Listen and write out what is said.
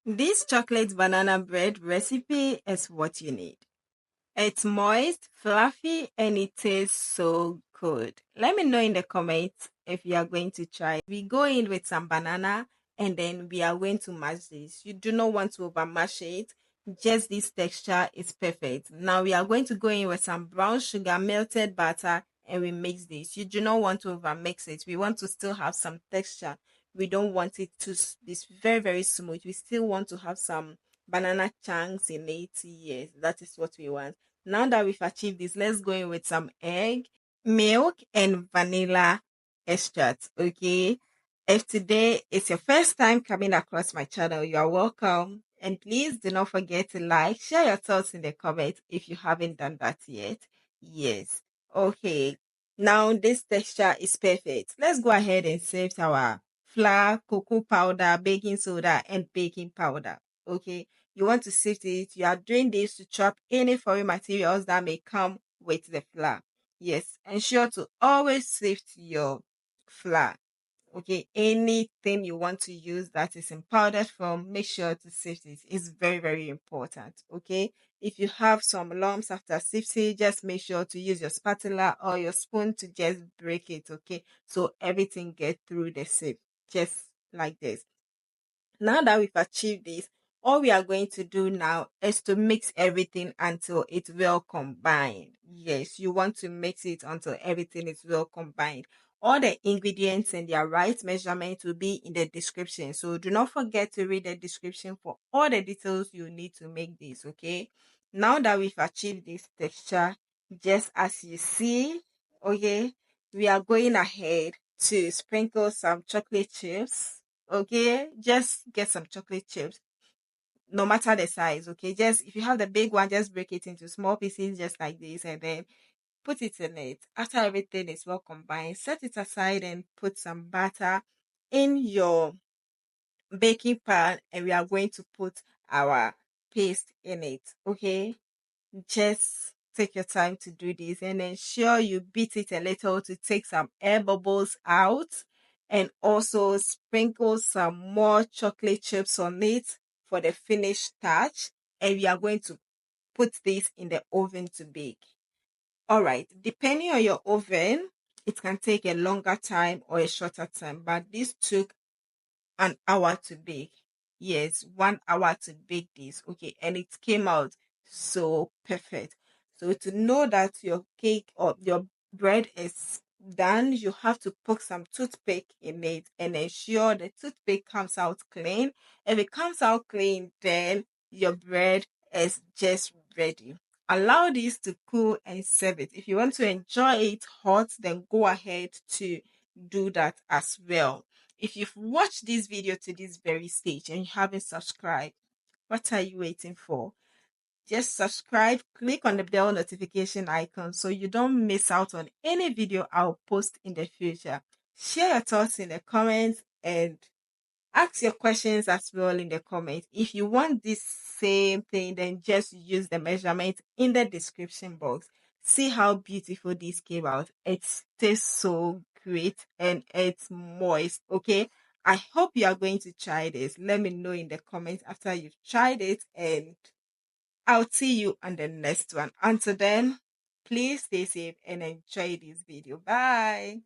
This chocolate banana bread recipe is what you need. It's moist, fluffy, and it tastes so good. Let me know in the comments if you are going to try. We go in with some banana and then we are going to mash this. You do not want to over mash it. Just this texture is perfect. Now we are going to go in with some brown sugar, melted butter, and we mix this. You do not want to over mix it. We want to still have some texture. We don't want it to be very, very smooth. We still want to have some banana chunks in it. Yes, that is what we want. Now that we've achieved this, let's go in with some egg, milk, and vanilla extract. Okay. If today is your first time coming across my channel, you are welcome. And please do not forget to like, share your thoughts in the comments if you haven't done that yet. Yes. Okay. Now this texture is perfect. Let's go ahead and sift our flour, cocoa powder, baking soda, and baking powder. Okay. You want to sift it. You are doing this to chop any foreign materials that may come with the flour. Yes, ensure to always sift your flour. Okay, anything you want to use that is in powdered form, make sure to sift it. It's very, very important. Okay, if you have some lumps after sifting, just make sure to use your spatula or your spoon to just break it. Okay, so everything gets through the sieve, just like this. Now that we've achieved this, all we are going to do now is to mix everything until it's well combined. Yes, you want to mix it until everything is well combined. All the ingredients and their right measurement will be in the description. So do not forget to read the description for all the details you need to make this, okay? Now that we've achieved this texture, just as you see, okay, we are going ahead to sprinkle some chocolate chips. Okay, just get some chocolate chips, no matter the size. Okay, just if you have the big one, just break it into small pieces, just like this, and then put it in it. After everything is well combined, set it aside and put some butter in your baking pan, and we are going to put our paste in it. Okay, just take your time to do this and ensure you beat it a little to take some air bubbles out, and also sprinkle some more chocolate chips on it for the finished touch. And we are going to put this in the oven to bake. All right, depending on your oven, it can take a longer time or a shorter time, but this took an hour to bake. Yes, 1 hour to bake this. Okay, and it came out so perfect. So to know that your cake or your bread is done, you have to poke some toothpick in it and ensure the toothpick comes out clean. If it comes out clean, then your bread is just ready. Allow this to cool and serve it. If you want to enjoy it hot, then go ahead to do that as well. If you've watched this video to this very stage and you haven't subscribed, what are you waiting for? Just subscribe, click on the bell notification icon so you don't miss out on any video I'll post in the future. Share your thoughts in the comments and ask your questions as well in the comments. If you want this same thing, then just use the measurement in the description box. See how beautiful this came out. It tastes so great and it's moist. Okay. I hope you are going to try this. Let me know in the comments after you've tried it, and I'll see you on the next one. Until then, please stay safe and enjoy this video. Bye.